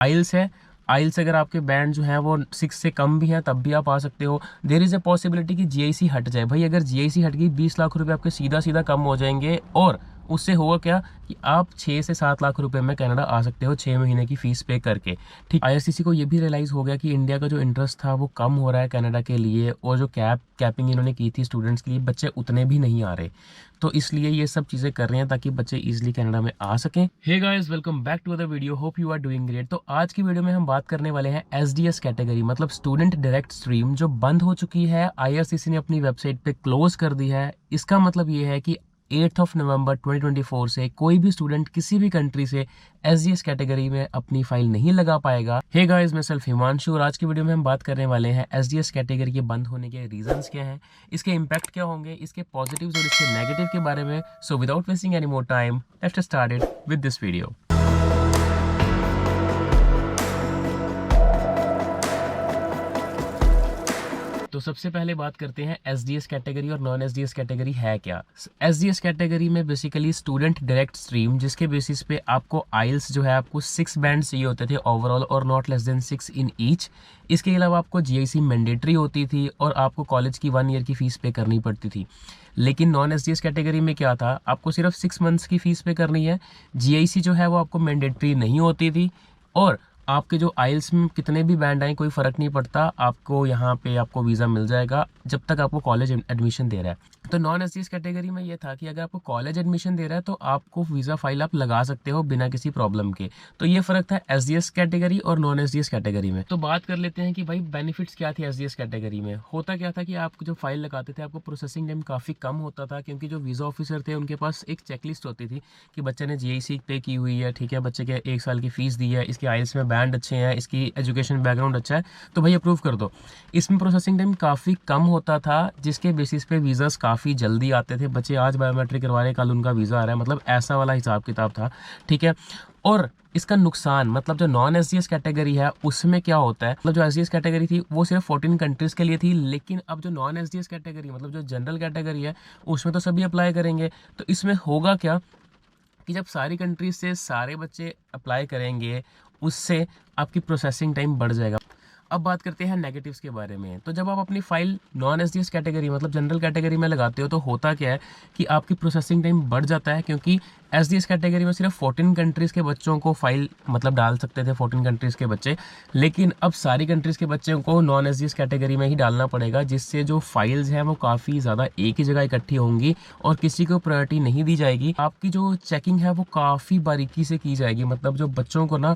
आइल्स है, आइल्स अगर आपके बैंड जो है वो 6 से कम भी हैं तब भी आप आ सकते हो। देयर इज़ अ पॉसिबिलिटी कि जीआईसी हट जाए। भाई अगर जीआईसी हट गई 20 लाख रुपए आपके सीधा सीधा कम हो जाएंगे, और उससे होगा क्या कि आप 6 से 7 लाख रुपए में कनाडा आ सकते हो 6 महीने की फीस पे करके। ठीक, आईआरसीसी को ये भी रियलाइज़ हो गया कि इंडिया का जो इंटरेस्ट था वो कम हो रहा है कनाडा के लिए, और जो कैपिंग इन्होंने की थी स्टूडेंट्स के लिए, बच्चे उतने भी नहीं आ रहे। तो इसलिए ये सब चीज़ें कर रहे हैं ताकि बच्चे इजीली कनाडा में आ सकें। Hey guys, welcome back to other video, hope you are doing great. तो आज की वीडियो में हम बात करने वाले हैं एसडीएस कैटेगरी, मतलब स्टूडेंट डायरेक्ट स्ट्रीम, जो बंद हो चुकी है। आईआरसीसी ने अपनी वेबसाइट पे क्लोज कर दी है। इसका मतलब ये है कि 8 नवंबर 2024 से कोई भी स्टूडेंट किसी भी कंट्री से एसडीएस कैटेगरी में अपनी फाइल नहीं लगा पाएगा। हे गाइस, मैं सेल्फ हिमांशु, और आज की वीडियो में हम बात करने वाले हैं एसडीएस कैटेगरी के बंद होने के रीजंस क्या हैं, इसके इम्पैक्ट क्या होंगे, इसके पॉजिटिव्स और इसके नेगेटिव के बारे में। So without wasting any more time, let's start with this video. तो सबसे पहले बात करते हैं एसडीएस कैटेगरी और नॉन एसडीएस कैटेगरी है क्या। एसडीएस कैटेगरी में बेसिकली स्टूडेंट डायरेक्ट स्ट्रीम, जिसके बेसिस पे आपको आइल्स जो है आपको 6 बैंड चाहिए होते थे ओवरऑल, और not less than 6 in each. इसके अलावा आपको जीआईसी मैंडेटरी होती थी, और आपको कॉलेज की 1 ईयर की फीस पे करनी पड़ती थी। लेकिन नॉन एसडीएस कैटेगरी में क्या था, आपको सिर्फ 6 मंथ्स की फीस पे करनी है। जीआईसी जो है वो आपको मैंडेटरी नहीं होती थी, और आपके जो आइल्स में कितने भी बैंड आए कोई फ़र्क नहीं पड़ता, आपको यहाँ पे आपको वीज़ा मिल जाएगा जब तक आपको कॉलेज एडमिशन दे रहा है। तो नॉन एसडीएस कैटेगरी में ये था कि अगर आपको कॉलेज एडमिशन दे रहा है तो आपको वीज़ा फाइल आप लगा सकते हो बिना किसी प्रॉब्लम के। तो ये फ़र्क था एसडीएस कैटेगरी और नॉन एसडीएस कैटेगरी में। तो बात कर लेते हैं कि भाई बेनिफिट्स क्या थे एसडीएस कैटेगरी में। होता क्या था कि आप जो फाइल लगाते थे आपको प्रोसेसिंग टाइम काफ़ी कम होता था, क्योंकि जो वीज़ा ऑफिसर थे उनके पास एक चेकलिस्ट होती थी कि बच्चे ने जीआईसी पे की हुई है, ठीक है, बच्चे के 1 साल की फ़ीस दी है, इसके आइल्स में बैंड अच्छे हैं, इसकी एजुकेशन बैकग्राउंड अच्छा है, तो भाई अप्रूव कर दो। इसमें प्रोसेसिंग टाइम काफ़ी कम होता था, जिसके बेसिस पे वीज़ास काफ़ी जल्दी आते थे। बच्चे आज बायोमेट्रिक करवा रहे, कल उनका वीज़ा आ रहा है, मतलब ऐसा वाला हिसाब किताब था, ठीक है। और इसका नुकसान, मतलब जो नॉन एसडीएस कैटेगरी है उसमें क्या होता है, मतलब जो एसडीएस कैटेगरी थी वो सिर्फ 14 कंट्रीज़ के लिए थी, लेकिन अब जो नॉन एसडीएस कैटेगरी मतलब जो जनरल कैटेगरी है उसमें तो सभी अप्लाई करेंगे। तो इसमें होगा क्या कि जब सारी कंट्रीज से सारे बच्चे अप्लाई करेंगे, उससे आपकी प्रोसेसिंग टाइम बढ़ जाएगा। अब बात करते हैं नेगेटिव्स के बारे में। तो जब आप अपनी फाइल नॉन एसडीएस कैटेगरी मतलब जनरल कैटेगरी में लगाते हो तो होता क्या है कि आपकी प्रोसेसिंग टाइम बढ़ जाता है, क्योंकि एसडीएस कैटेगरी में सिर्फ 14 कंट्रीज़ के बच्चों को फाइल मतलब डाल सकते थे, 14 कंट्रीज़ के बच्चे, लेकिन अब सारी कंट्रीज़ के बच्चों को नॉन एसडीएस कैटेगरी में ही डालना पड़ेगा, जिससे जो फाइल्स हैं वो काफ़ी ज़्यादा एक ही जगह इकट्ठी होंगी और किसी को प्रायोरिटी नहीं दी जाएगी। आपकी जो चेकिंग है वो काफ़ी बारीकी से की जाएगी, मतलब जो बच्चों को ना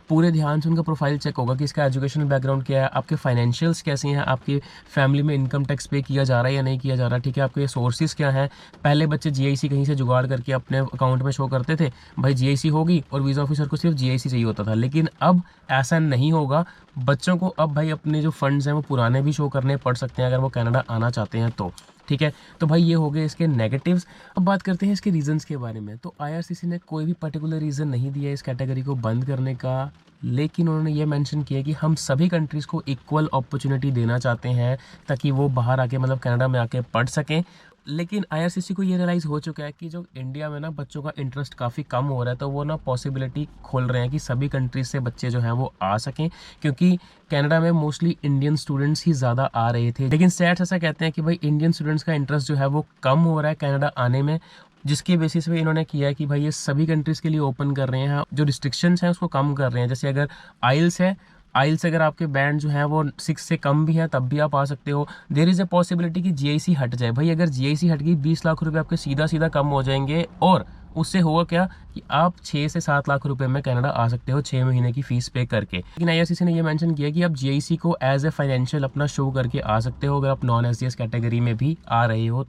पूरे ध्यान से उनका प्रोफाइल चेक होगा कि इसका एजुकेशनल बैकग्राउंड क्या है, आपके फाइनेंशियल्स कैसे हैं, आपकी फैमिली में इनकम टैक्स पे किया जा रहा है या नहीं किया जा रहा, ठीक है, आपके सोर्सेज क्या हैं। पहले बच्चे जीआईसी कहीं से जुगाड़ करके अपने अकाउंट में शो करते थे, भाई जीआईसी होगी, और वीज़ा ऑफिसर को सिर्फ जीआईसी चाहिए होता था, लेकिन अब ऐसा नहीं होगा। बच्चों को अब भाई अपने जो फंड्स हैं वो पुराने भी शो करने पड़ सकते हैं अगर वो कनाडा आना चाहते हैं तो, ठीक है। तो भाई ये हो गए इसके नेगेटिव्स। अब बात करते हैं इसके रीजंस के बारे में। तो आईआरसीसी ने कोई भी पर्टिकुलर रीज़न नहीं दिया इस कैटेगरी को बंद करने का, लेकिन उन्होंने ये मेंशन किया कि हम सभी कंट्रीज़ को इक्वल अपॉर्चुनिटी देना चाहते हैं ताकि वो बाहर आके मतलब कनाडा में आके पढ़ सकें। लेकिन आईआरसीसी को ये रियलाइज़ हो चुका है कि जो इंडिया में ना बच्चों का इंटरेस्ट काफ़ी कम हो रहा है, तो वो ना पॉसिबिलिटी खोल रहे हैं कि सभी कंट्रीज से बच्चे जो हैं वो आ सकें, क्योंकि कनाडा में मोस्टली इंडियन स्टूडेंट्स ही ज़्यादा आ रहे थे। लेकिन स्टैट्स ऐसा कहते हैं कि भाई इंडियन स्टूडेंट्स का इंटरेस्ट जो है वो कम हो रहा है कनाडा आने में, जिसके बेसिस पे इन्होंने किया है कि भाई ये सभी कंट्रीज़ के लिए ओपन कर रहे हैं, जो रिस्ट्रिक्शंस हैं उसको कम कर रहे हैं। जैसे अगर आइल्स है, आइल्स अगर आपके बैंड जो हैं वो 6 से कम भी हैं तब भी आप आ सकते हो। देयर इज़ अ पॉसिबिलिटी कि जीआईसी हट जाए। भाई अगर जीआईसी हट गई 20 लाख रुपए आपके सीधा सीधा कम हो जाएंगे, और उससे होगा क्या कि आप 6 से 7 लाख रुपए में कनाडा आ सकते हो 6 महीने की फीस पे करके। लेकिन आईआरसीसी ने ये मेंशन किया कि आप जीआईसी को एज ए फाइनेंशियल अपना शो करके आ सकते हो अगर आप नॉन एसडीएस कैटेगरी में भी आ रहे हो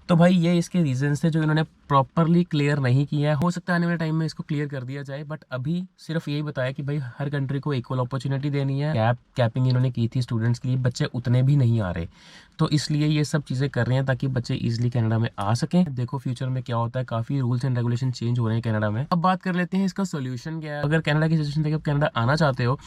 तो भाई ये इसके रीजंस थे जो इन्होंने प्रॉपरली क्लियर नहीं किया है। हो सकता है आने वाले टाइम में इसको क्लियर कर दिया जाए, बट अभी सिर्फ यही बताया कि भाई हर कंट्री को इक्वल अपॉर्चुनिटी देनी है। कैपिंग इन्होंने की थी स्टूडेंट्स के लिए, बच्चे उतने भी नहीं आ रहे, तो इसलिए ये सब चीज़ें कर रहे हैं ताकि बच्चे इजीली कनाडा में आ सकें। देखो फ्यूचर में क्या होता है, काफ़ी रूल्स एंड रेगुलेशन चेंज हो रहे हैं कनाडा में। अब बात कर लेते हैं इसका सोल्यूशन क्या है। अगर कनाडा की सिचुएशन देखिए, आप कनाडा आना चाहते हो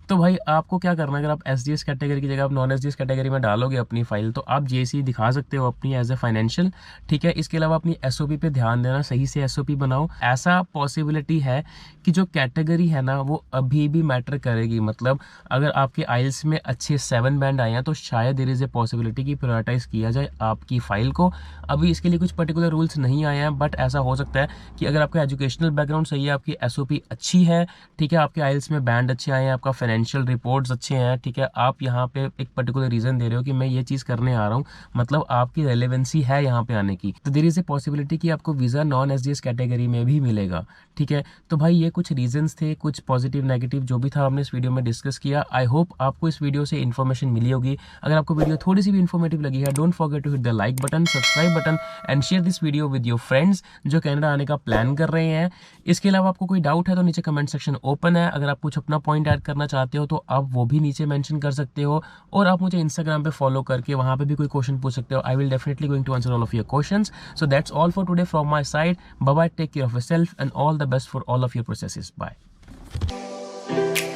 तो भाई आपको क्या करना है, अगर आप एसडीएस कैटेगरी की जगह आप नॉन एसडीएस कैटेगरी में डालोगे अपनी फाइल, तो आप जेसी दिखा सकते हो अपनी एज ए फाइनेंशियल, ठीक है। इसके अलावा अपनी एसओपी पे ध्यान देना, सही से एसओपी बनाओ। ऐसा पॉसिबिलिटी है कि जो कैटेगरी है ना वो अभी भी मैटर करेगी, मतलब अगर आपके आइल्स में अच्छे 7 बैंड आए हैं तो शायद देयर इज ए पॉसिबिलिटी कि प्रायोरिटाइज किया जाए आपकी फाइल को। अभी इसके लिए कुछ पर्टिकुलर रूल्स नहीं आए हैं, बट ऐसा हो सकता है कि अगर आपका एजुकेशनल बैकग्राउंड सही है, आपकी एसओपी अच्छी है, ठीक है, आपके आइल्स में बैंड अच्छे आए हैं, आपका फाइनेंशियल रिपोर्ट्स अच्छे हैं, ठीक है, आप यहाँ पे एक पर्टिकुलर रीजन दे रहे हो कि मैं ये चीज़ करने आ रहा हूँ, मतलब आपकी रेलेवेंसी है यहाँ पे आने की, तो देयर इज ए पॉसिबिलिटी कि आपको वीज़ा नॉन एसडीएस कैटेगरी में भी मिलेगा, ठीक है। तो भाई ये कुछ रीजंस थे, कुछ पॉजिटिव नेगेटिव जो भी था हमने इस वीडियो में डिस्कस किया। आई होप आपको इस वीडियो से इन्फॉर्मेशन मिली होगी। अगर आपको वीडियो थोड़ी सी भी इन्फॉर्मेटिव लगी है, don't forget to hit the like button, subscribe button and share this video with your friends जो कनाडा आने का प्लान कर रहे हैं। इसके अलावा आपको कोई डाउट है तो नीचे कमेंट सेक्शन ओपन है, अगर आप कुछ अपना पॉइंट ऐड करना चाहते हो तो आप वो भी नीचे मेंशन कर सकते हो, और आप मुझे इंस्टाग्राम पे फॉलो करके वहाँ पे भी कोई क्वेश्चन पूछ सकते हो। I will definitely going to answer all of your questions. So that's all for today from my side. Bye bye, take care of yourself and all the best for all of your processes. Bye.